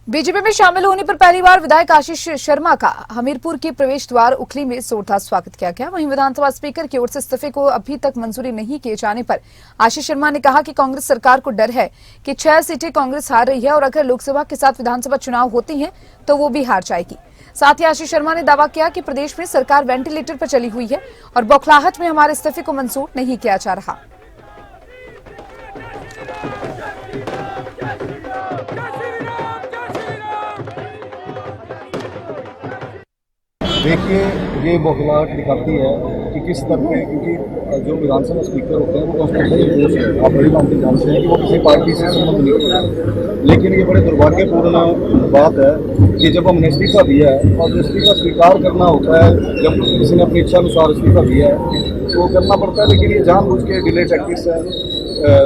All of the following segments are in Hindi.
बीजेपी में शामिल होने पर पहली बार विधायक आशीष शर्मा का हमीरपुर के प्रवेश द्वार उखली में जोरदार स्वागत किया गया। वहीं विधानसभा स्पीकर की ओर से इस्तीफे को अभी तक मंजूरी नहीं किए जाने पर आशीष शर्मा ने कहा कि कांग्रेस सरकार को डर है कि 6 सीटें कांग्रेस हार रही है और अगर लोकसभा के साथ विधानसभा चुनाव होती हैं तो वो भी हार जाएगी। साथ ही आशीष शर्मा ने दावा किया कि प्रदेश में सरकार वेंटिलेटर पर चली हुई है और बौखलाहट में हमारे इस्तीफे को मंजूर नहीं किया जा रहा। देखिए, ये बौखलाहट दिखाती है कि किस स्तर पे, क्योंकि जो विधानसभा स्पीकर होते हैं वो कॉन्स्टिट्यूशनल पोस्ट है। आप बड़ी बात जानते हैं कि वो किसी पार्टी से संबंध नहीं होता। लेकिन ये बड़े दुर्भाग्यपूर्ण बात है कि जब हमने इस्तीफा दिया है और जो इस्तीफा स्वीकार करना होता है, जब किसी ने अपनी इच्छा अनुसार इस्तीफा दिया है तो करना पड़ता है। लेकिन ये जानबूझ के डिले टैक्टिक्स है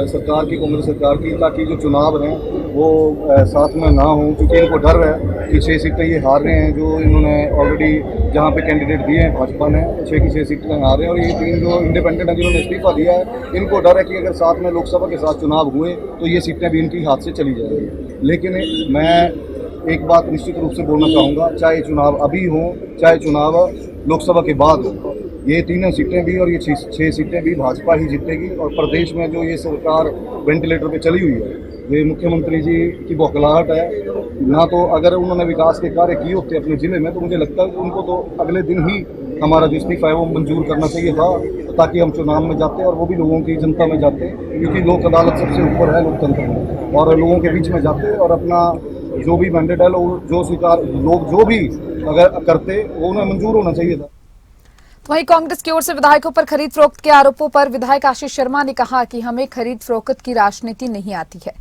सरकार की, कांग्रेस सरकार की, ताकि जो चुनाव हैं वो साथ में ना हो, क्योंकि इनको डर है कि 6 सीटें ये हार रहे हैं। जो इन्होंने ऑलरेडी जहाँ पे कैंडिडेट दिए हैं भाजपा ने 6 की 6 सीटें हार रहे हैं, और ये 3 जो इंडिपेंडेंट है जिन्होंने इस्तीफा दिया है, इनको डर है कि अगर साथ में लोकसभा के साथ चुनाव हुए तो ये सीटें भी इनकी हाथ से चली जाएंगी। लेकिन मैं एक बात निश्चित रूप से बोलना चाहूँगा, चाहे चुनाव अभी हो चाहे चुनाव लोकसभा के बाद हो, ये तीनों सीटें भी और ये 6 सीटें भी भाजपा ही जीतेगी। और प्रदेश में जो ये सरकार वेंटिलेटर पे चली हुई है, ये मुख्यमंत्री जी की बौखलाहट है। ना तो अगर उन्होंने विकास के कार्य किए होते अपने ज़िले में तो मुझे लगता है कि उनको तो अगले दिन ही हमारा जो इस्तीफा है वो मंजूर करना चाहिए था, ताकि हम चुनाव में जाते और वो भी लोगों की जनता में जाते, क्योंकि लोक अदालत सबसे ऊपर है लोकतंत्र में, और लोगों के बीच में जाते और अपना जो भी मैंडेट है जो स्वीकार लोग जो भी अगर करते वो उन्हें मंजूर होना चाहिए था। वहीं कांग्रेस की ओर से विधायकों पर खरीद फरोख्त के आरोपों पर विधायक आशीष शर्मा ने कहा कि हमें खरीद फरोख्त की राजनीति नहीं आती है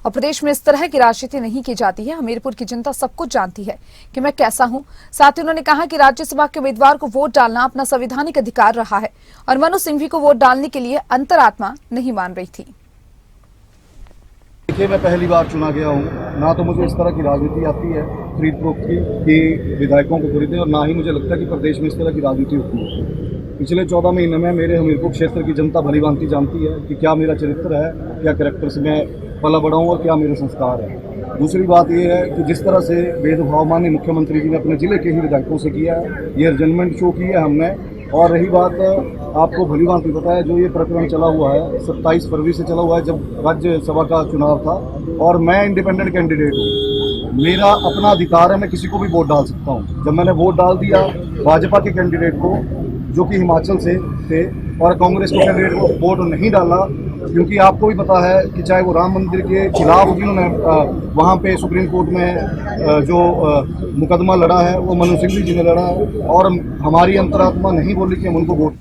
और प्रदेश में इस तरह की राजनीति नहीं की जाती है। हमीरपुर की जनता सब कुछ जानती है कि मैं कैसा हूं। साथ ही उन्होंने कहा कि राज्यसभा के उम्मीदवार को वोट डालना अपना संवैधानिक अधिकार रहा है और मनु सिंघवी को वोट डालने के लिए अंतरात्मा नहीं मान रही थी। देखिए, मैं पहली बार चुना गया हूँ, ना तो मुझे इस तरह की राजनीति आती है खरीद फरोख्त की कि विधायकों को खरीदें, और ना ही मुझे लगता है कि प्रदेश में इस तरह की राजनीति होती है। पिछले 14 महीने में मेरे हमीरपुर क्षेत्र की जनता भली भांति जानती है कि क्या मेरा चरित्र है, क्या कैरेक्टर से मैं पला बड़ा हूँ और क्या मेरे संस्कार है। दूसरी बात यह है कि जिस तरह से भेदभाव माननीय मुख्यमंत्री जी ने अपने ज़िले के ही विधायकों से किया है, ये रिजनमेंट शो की है हमने। और रही बात, आपको भली भांति पता है जो ये प्रकरण चला हुआ है 27 फरवरी से चला हुआ है, जब राज्यसभा का चुनाव था और मैं इंडिपेंडेंट कैंडिडेट हूँ, मेरा अपना अधिकार है, मैं किसी को भी वोट डाल सकता हूँ। जब मैंने वोट डाल दिया भाजपा के कैंडिडेट को जो कि हिमाचल से थे और कांग्रेस के कैंडिडेट को वोट नहीं डाला, क्योंकि आपको भी पता है कि चाहे वो राम मंदिर के खिलाफ जिन्होंने वहाँ पे सुप्रीम कोर्ट में जो मुकदमा लड़ा है वो मनु सिंघवी जी ने लड़ा है, और हमारी अंतरात्मा नहीं बोली कि हम उनको वोट